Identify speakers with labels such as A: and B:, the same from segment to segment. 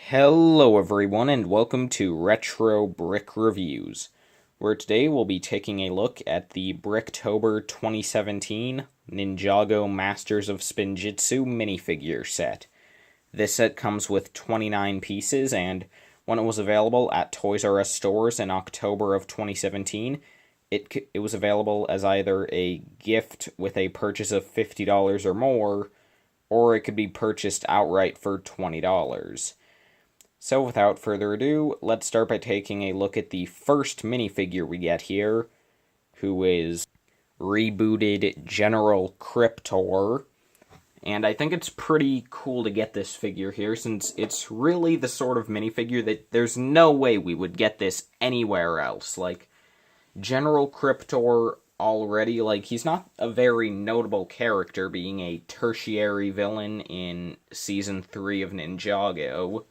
A: Hello everyone and welcome to Retro Brick Reviews, where today we'll be taking a look at the Bricktober 2017 Ninjago Masters of Spinjitzu minifigure set. This set comes with 29 pieces, and when it was available at Toys R Us stores in October of 2017, it was available as either a gift with a purchase of $50 or more, or it could be purchased outright for $20. So without further ado, let's start by taking a look at the first minifigure we get here, who is rebooted General Krypt. And I think it's pretty cool to get this figure here, since it's really the sort of minifigure that there's no way we would get this anywhere else. Like, General Krypt already, he's not a very notable character, being a tertiary villain in Season 3 of Ninjago.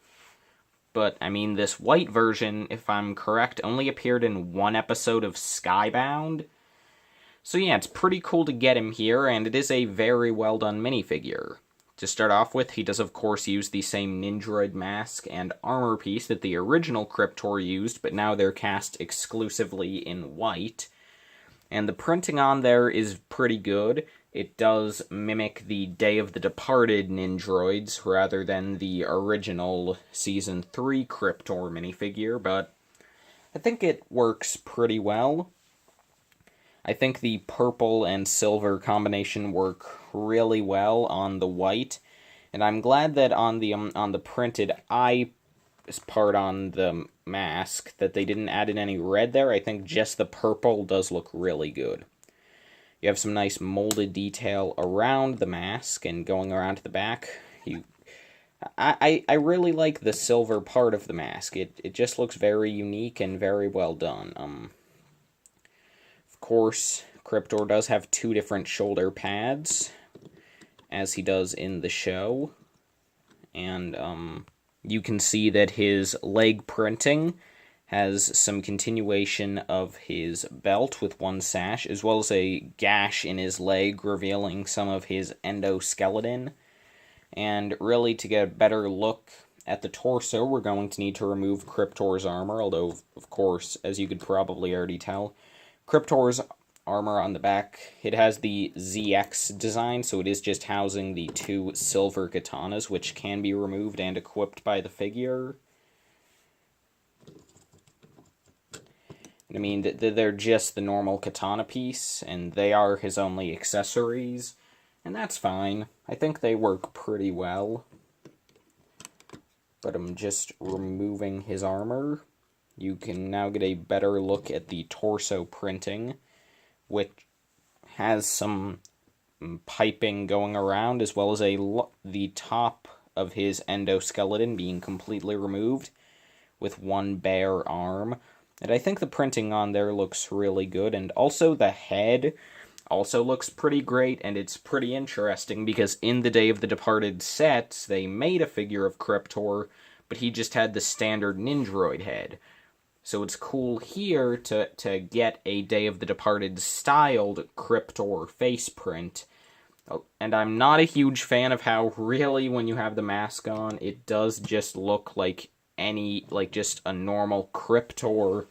A: But, I mean, this white version, if I'm correct, only appeared in one episode of Skybound. So yeah, it's pretty cool to get him here, and it is a very well done minifigure. To start off with, he does of course use the same Nindroid mask and armor piece that the original Krypt used, but now they're cast exclusively in white. And the printing on there is pretty good. It does mimic the Day of the Departed Nindroids rather than the original Season 3 Krypt minifigure, but I think it works pretty well. I think the purple and silver combination work really well on the white, and I'm glad that on the printed eye part on the mask that they didn't add in any red there. I think just the purple does look really good. You have some nice molded detail around the mask and going around to the back. I really like the silver part of the mask. It just looks very unique and very well done. Of course, Krypt does have two different shoulder pads, as he does in the show. And you can see that his leg printing has some continuation of his belt with one sash, as well as a gash in his leg revealing some of his endoskeleton. And really, to get a better look at the torso, we're going to need to remove Krypt's armor, although, of course, as you could probably already tell, Krypt's armor on the back, it has the ZX design, so it is just housing the two silver katanas, which can be removed and equipped by the figure. I mean, they're just the normal katana piece, and they are his only accessories, and that's fine. I think they work pretty well. But I'm just removing his armor. You can now get a better look at the torso printing, which has some piping going around, as well as the top of his endoskeleton being completely removed, with one bare arm. And I think the printing on there looks really good, and also the head also looks pretty great, and it's pretty interesting, because in the Day of the Departed sets, they made a figure of Krypt, but he just had the standard Nindroid head. So it's cool here to get a Day of the Departed styled Krypt face print. And I'm not a huge fan of how really, when you have the mask on, it does just look like just a normal Krypt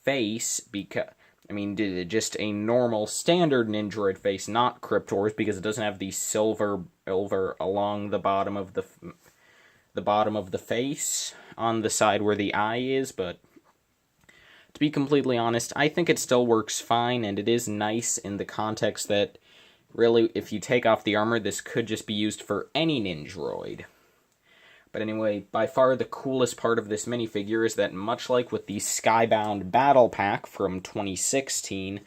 A: face, because, I mean, just a normal standard Nindroid face, not Krypt's, because it doesn't have the silver along the bottom of the face, on the side where the eye is, but to be completely honest, I think it still works fine, and it is nice in the context that, really, if you take off the armor, this could just be used for any Nindroid. But anyway, by far the coolest part of this minifigure is that, much like with the Skybound Battle Pack from 2016,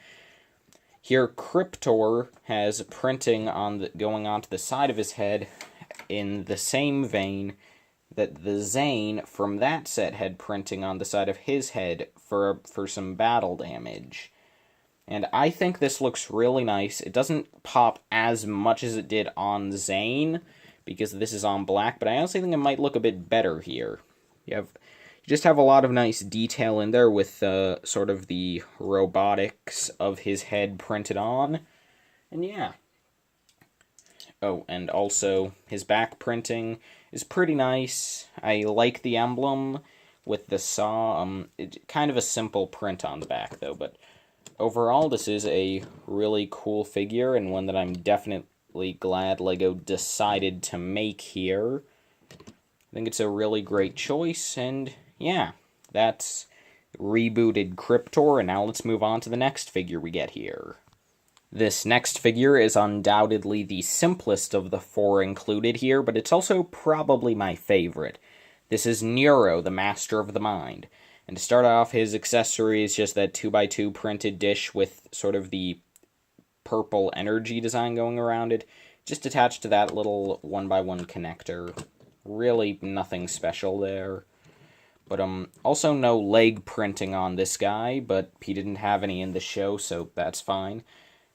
A: here Krypt has printing going onto the side of his head in the same vein that the Zane from that set had printing on the side of his head for some battle damage. And I think this looks really nice. It doesn't pop as much as it did on Zane, because this is on black, but I honestly think it might look a bit better here. You just have a lot of nice detail in there with sort of the robotics of his head printed on. And yeah. Oh, and also his back printing is pretty nice. I like the emblem with the saw. Kind of a simple print on the back, though, but overall, this is a really cool figure, and one that I'm definitely glad LEGO decided to make here. I think it's a really great choice, and yeah, that's rebooted Kryptor, and now let's move on to the next figure we get here. This next figure is undoubtedly the simplest of the four included here, but it's also probably my favorite. This is Nero, the Master of the Mind. And to start off, his accessory is just that 2x2 printed dish with sort of the purple energy design going around it, just attached to that little 1x1 connector. Really nothing special there. But also no leg printing on this guy, but he didn't have any in the show, so that's fine.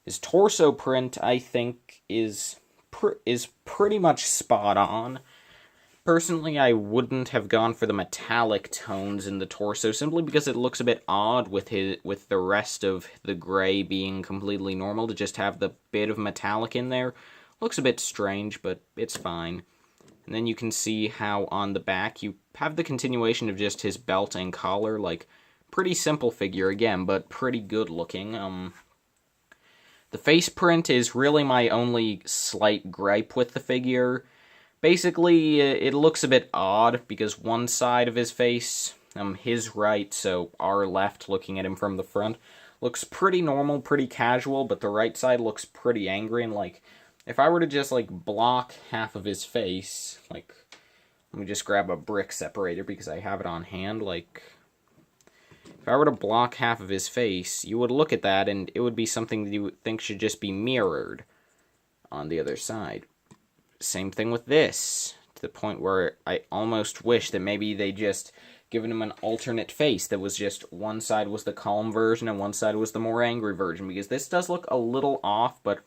A: His torso print, I think, is pretty much spot on. Personally, I wouldn't have gone for the metallic tones in the torso, simply because it looks a bit odd with the rest of the gray being completely normal. To just have the bit of metallic in there looks a bit strange, but it's fine. And then you can see how on the back you have the continuation of just his belt and collar. Like, pretty simple figure again, but pretty good looking. The face print is really my only slight gripe with the figure. Basically, it looks a bit odd because one side of his face, his right, so our left, looking at him from the front, looks pretty normal, pretty casual, but the right side looks pretty angry, and like, if I were to just, like, block half of his face, like, let me just grab a brick separator because I have it on hand, like, if I were to block half of his face, you would look at that and it would be something that you would think should just be mirrored on the other side. Same thing with this, to the point where I almost wish that maybe they just given him an alternate face that was just one side was the calm version and one side was the more angry version, because this does look a little off, but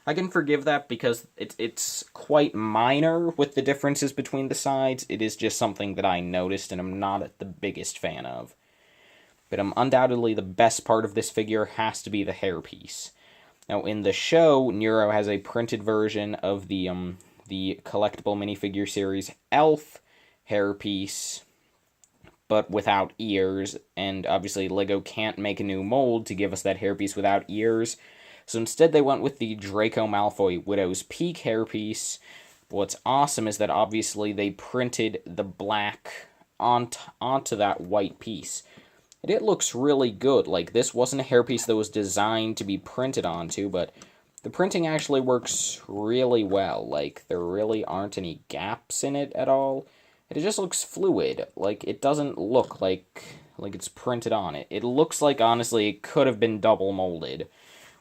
A: I can forgive that because it's quite minor with the differences between the sides. It is just something that I noticed and I'm not the biggest fan of. But undoubtedly the best part of this figure has to be the hairpiece. Now, in the show, Nero has a printed version of the collectible minifigure series Elf hairpiece, but without ears, and obviously LEGO can't make a new mold to give us that hairpiece without ears, so instead they went with the Draco Malfoy Widow's Peak hairpiece. What's awesome is that obviously they printed the black onto that white piece. And it looks really good. Like, this wasn't a hairpiece that was designed to be printed onto, but the printing actually works really well. Like, there really aren't any gaps in it at all. It just looks fluid. Like, it doesn't look like it's printed on it. It looks like, honestly, it could have been double molded,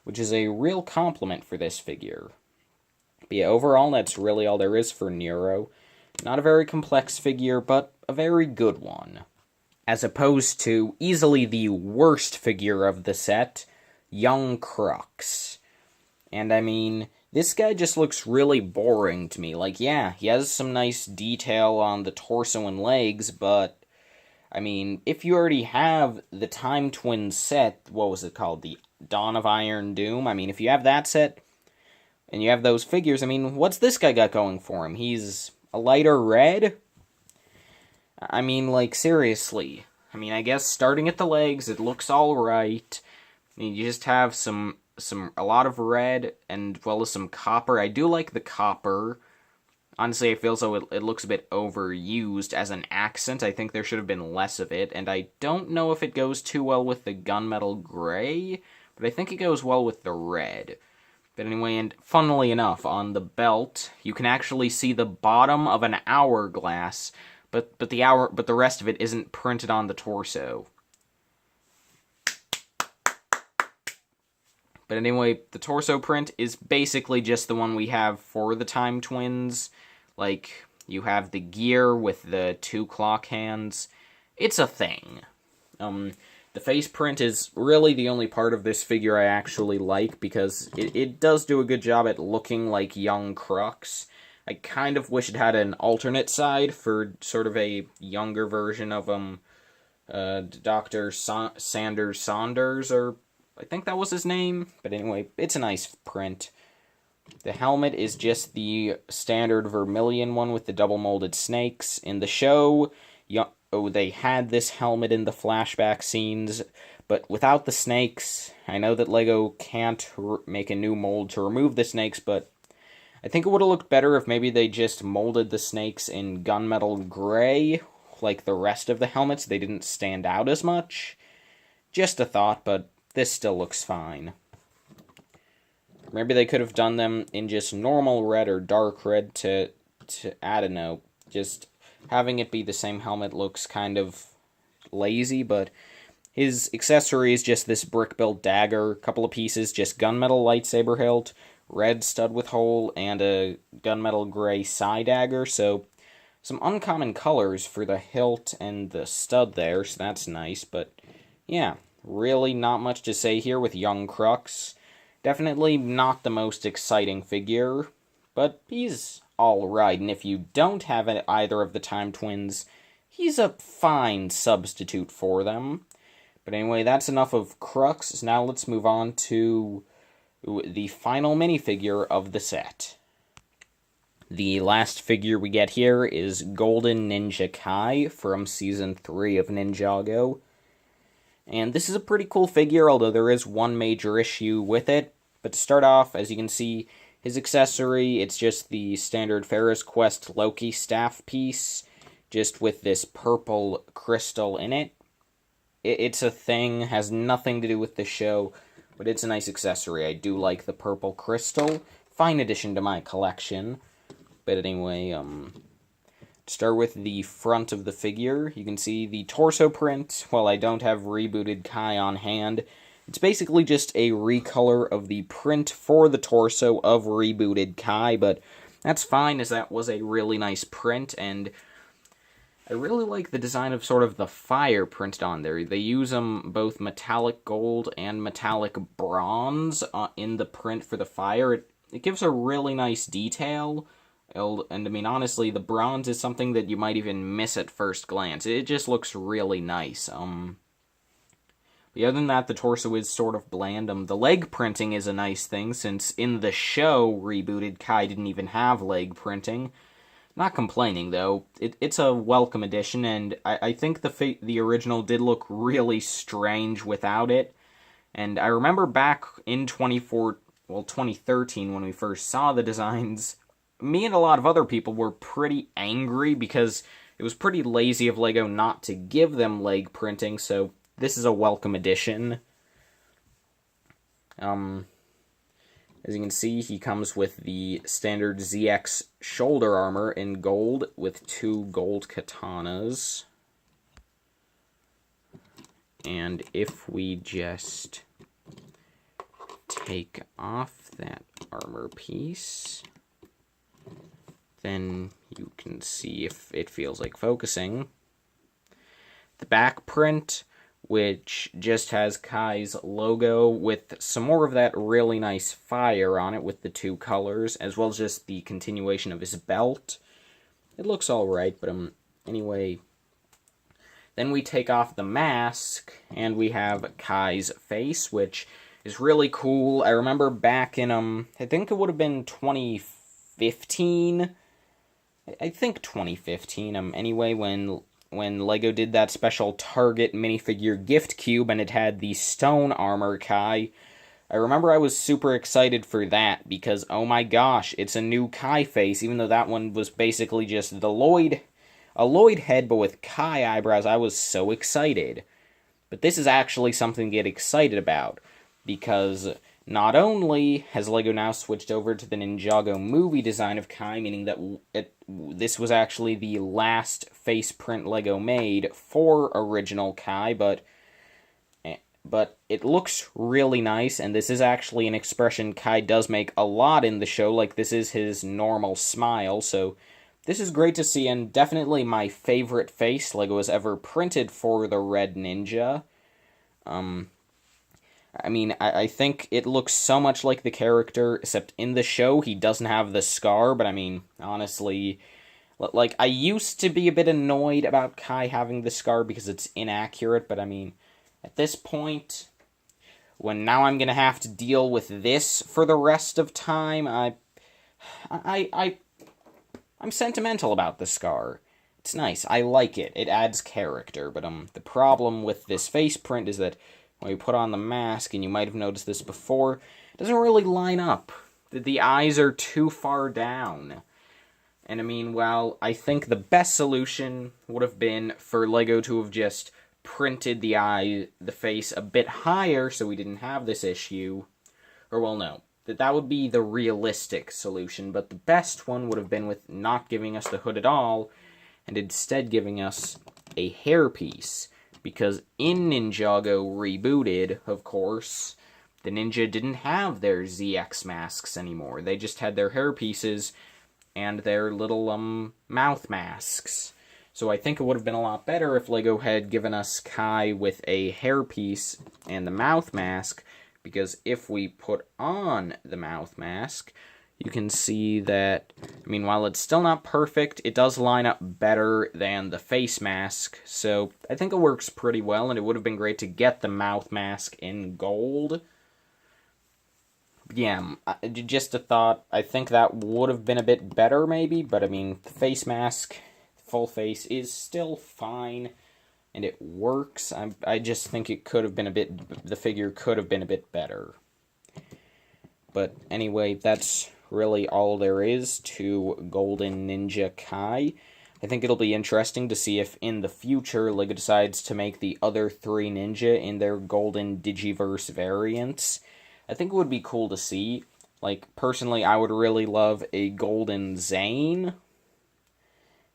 A: which is a real compliment for this figure. But yeah, overall, that's really all there is for Nero. Not a very complex figure, but a very good one. As opposed to easily the worst figure of the set, young Crooks. And I mean, this guy just looks really boring to me. Like, yeah, he has some nice detail on the torso and legs, but I mean, if you already have the Time Twin set, what was it called? The Dawn of Iron Doom? I mean, if you have that set, and you have those figures, I mean, what's this guy got going for him? He's a lighter red? I mean, like, seriously. I mean, I guess starting at the legs, it looks alright. I mean, you just have a lot of red, and as well as some copper. I do like the copper. Honestly, I feel as though it looks a bit overused as an accent. I think there should have been less of it, and I don't know if it goes too well with the gunmetal gray, but I think it goes well with the red. But anyway, and funnily enough, on the belt, you can actually see the bottom of an hourglass, but the rest of it isn't printed on the torso. But anyway, the torso print is basically just the one we have for the Time Twins. Like, you have the gear with the 2 clock hands. It's a thing. The face print is really the only part of this figure I actually like, because it does do a good job at looking like young Crooks. I kind of wish it had an alternate side for sort of a younger version of Dr. Sanders Saunders, or I think that was his name. But anyway, it's a nice print. The helmet is just the standard vermilion one with the double molded snakes. In the show, they had this helmet in the flashback scenes, but without the snakes. I know that LEGO can't make a new mold to remove the snakes, but I think it would have looked better if maybe they just molded the snakes in gunmetal gray, like the rest of the helmets. They didn't stand out as much. Just a thought, but this still looks fine. Maybe they could have done them in just normal red or dark red to I don't know, just having it be the same helmet looks kind of lazy, but his accessory is just this brick-built dagger, couple of pieces, just gunmetal lightsaber hilt, red stud with hole, and a gunmetal gray side dagger, so some uncommon colors for the hilt and the stud there, so that's nice, but yeah, really not much to say here with young Crooks. Definitely not the most exciting figure, but he's alright, and if you don't have either of the Time Twins, he's a fine substitute for them. But anyway, that's enough of Crooks, so now let's move on to the final minifigure of the set. The last figure we get here is Golden Ninja Kai from Season 3 of Ninjago. And this is a pretty cool figure, although there is one major issue with it. But to start off, as you can see, his accessory, it's just the standard Pharaoh's Quest Loki staff piece, just with this purple crystal in it. It's a thing, has nothing to do with the show, but it's a nice accessory. I do like the purple crystal. Fine addition to my collection. But anyway, start with the front of the figure. You can see the torso print. While I don't have rebooted Kai on hand, it's basically just a recolor of the print for the torso of rebooted Kai, but that's fine, as that was a really nice print, and I really like the design of sort of the fire printed on there. They use both metallic gold and metallic bronze in the print for the fire. It gives a really nice detail. And I mean, honestly, the bronze is something that you might even miss at first glance. It just looks really nice. But other than that, the torso is sort of bland. The leg printing is a nice thing, since in the show, rebooted Kai didn't even have leg printing. Not complaining, though. It's a welcome addition, and I think the original did look really strange without it. And I remember back in 2013, when we first saw the designs, me and a lot of other people were pretty angry because it was pretty lazy of LEGO not to give them leg printing, so this is a welcome addition. As you can see, he comes with the standard ZX shoulder armor in gold with 2 gold katanas. And if we just take off that armor piece, then you can see if it feels like focusing. The back print, which just has Kai's logo with some more of that really nice fire on it with the 2 colors, as well as just the continuation of his belt. It looks alright, but anyway. Then we take off the mask, and we have Kai's face, which is really cool. I remember back in, I think it would have been 2015. I think 2015, anyway, when LEGO did that special Target minifigure gift cube and it had the stone armor Kai, I remember I was super excited for that because, oh my gosh, it's a new Kai face, even though that one was basically just a Lloyd head but with Kai eyebrows. I was so excited. But this is actually something to get excited about, because not only has LEGO now switched over to the Ninjago movie design of Kai, meaning that this was actually the last face print LEGO made for original Kai, but it looks really nice, and this is actually an expression Kai does make a lot in the show, like this is his normal smile, so this is great to see, and definitely my favorite face LEGO has ever printed for the Red Ninja. I mean, I think it looks so much like the character, except in the show he doesn't have the scar, but I mean, honestly, like, I used to be a bit annoyed about Kai having the scar because it's inaccurate, but I mean, at this point, when now I'm gonna have to deal with this for the rest of time. I'm sentimental about the scar. It's nice. I like it. It adds character. But the problem with this face print is that when you put on the mask, and you might have noticed this before, it doesn't really line up. The eyes are too far down. And I mean, well, I think the best solution would have been for LEGO to have just printed the face a bit higher so we didn't have this issue. Or, well, no. That would be the realistic solution, but the best one would have been with not giving us the hood at all, and instead giving us a hairpiece. Because in Ninjago Rebooted, of course, the ninja didn't have their ZX masks anymore. They just had their hairpieces and their little, mouth masks. So I think it would have been a lot better if LEGO had given us Kai with a hairpiece and the mouth mask, because if we put on the mouth mask, you can see that, I mean, while it's still not perfect, it does line up better than the face mask, so I think it works pretty well, and it would have been great to get the mouth mask in gold. Yeah, just a thought, I think that would have been a bit better, maybe, but I mean, the face mask, full face, is still fine, and it works. I just think it could have been the figure could have been a bit better. But anyway, that's really all there is to Golden Ninja Kai. I think it'll be interesting to see if in the future LEGO decides to make the other three ninja in their Golden Digiverse variants. I think it would be cool to see. Like, personally, I would really love a Golden Zane.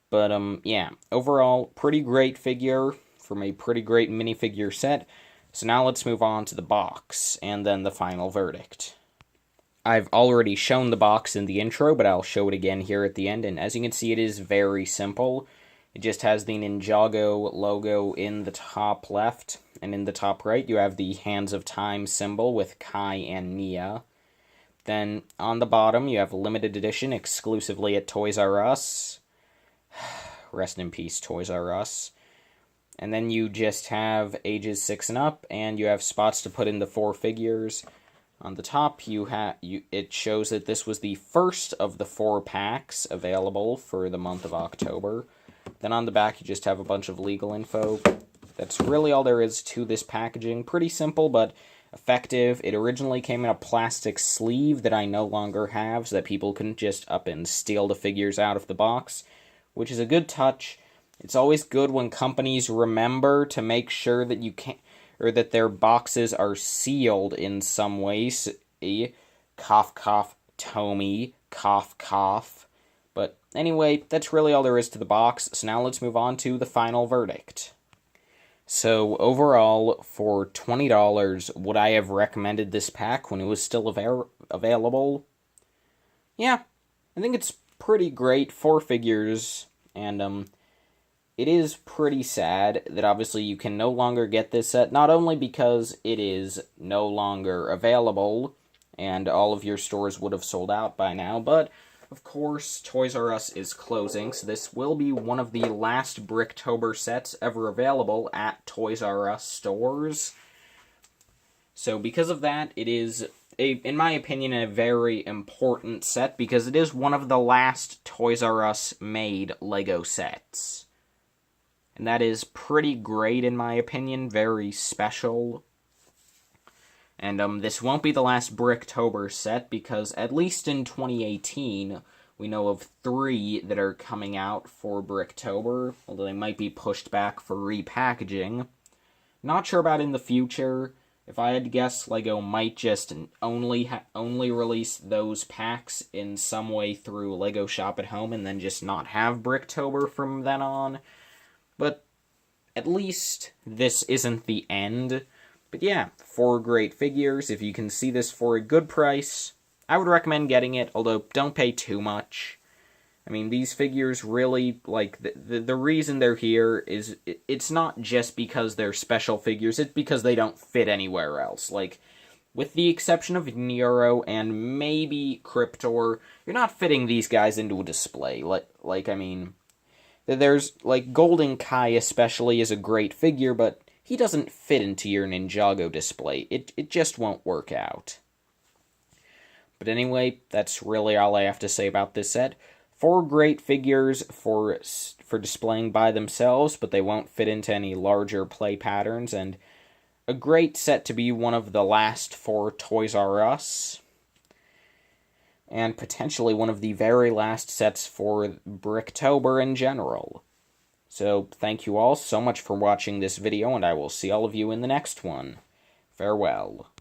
A: But, yeah, overall, pretty great figure from a pretty great minifigure set. So now let's move on to the box, and then the final verdict. I've already shown the box in the intro, but I'll show it again here at the end, and as you can see, it is very simple. It just has the Ninjago logo in the top left, and in the top right, you have the Hands of Time symbol with Kai and Nia. Then, on the bottom, you have limited edition exclusively at Toys R Us. Rest in peace, Toys R Us. And then you just have ages 6 and up, and you have spots to put in the 4 figures. On the top, it shows that this was the first of the 4 packs available for the month of October. Then on the back, you just have a bunch of legal info. That's really all there is to this packaging. Pretty simple, but effective. It originally came in a plastic sleeve that I no longer have, so that people couldn't just up and steal the figures out of the box, which is a good touch. It's always good when companies remember to make sure that you can't, or that their boxes are sealed in some ways. Cough, cough, Tomy, cough, cough. But anyway, that's really all there is to the box, so now let's move on to the final verdict. So overall, for $20, would I have recommended this pack when it was still available? Yeah, I think it's pretty great. 4 figures, and it is pretty sad that obviously you can no longer get this set, not only because it is no longer available, and all of your stores would have sold out by now, but, of course, Toys R Us is closing, so this will be one of the last Bricktober sets ever available at Toys R Us stores. So because of that, it is, in my opinion, a very important set, because it is one of the last Toys R Us made LEGO sets. And that is pretty great, in my opinion, very special. And this won't be the last Bricktober set, because at least in 2018, we know of 3 that are coming out for Bricktober, although they might be pushed back for repackaging. Not sure about in the future. If I had to guess, LEGO might just only release those packs in some way through LEGO Shop at Home, and then just not have Bricktober from then on. But at least this isn't the end. But yeah, 4 great figures. If you can see this for a good price, I would recommend getting it, although don't pay too much. I mean, these figures really, like, the reason they're here is, it's not just because they're special figures, it's because they don't fit anywhere else. Like, with the exception of Nero and maybe Krypt, you're not fitting these guys into a display. I mean, there's, like, Golden Kai especially is a great figure, but he doesn't fit into your Ninjago display. It just won't work out. But anyway, that's really all I have to say about this set. 4 great figures for displaying by themselves, but they won't fit into any larger play patterns, and a great set to be one of the last 4 Toys R Us, and potentially one of the very last sets for Bricktober in general. So, thank you all so much for watching this video, and I will see all of you in the next one. Farewell.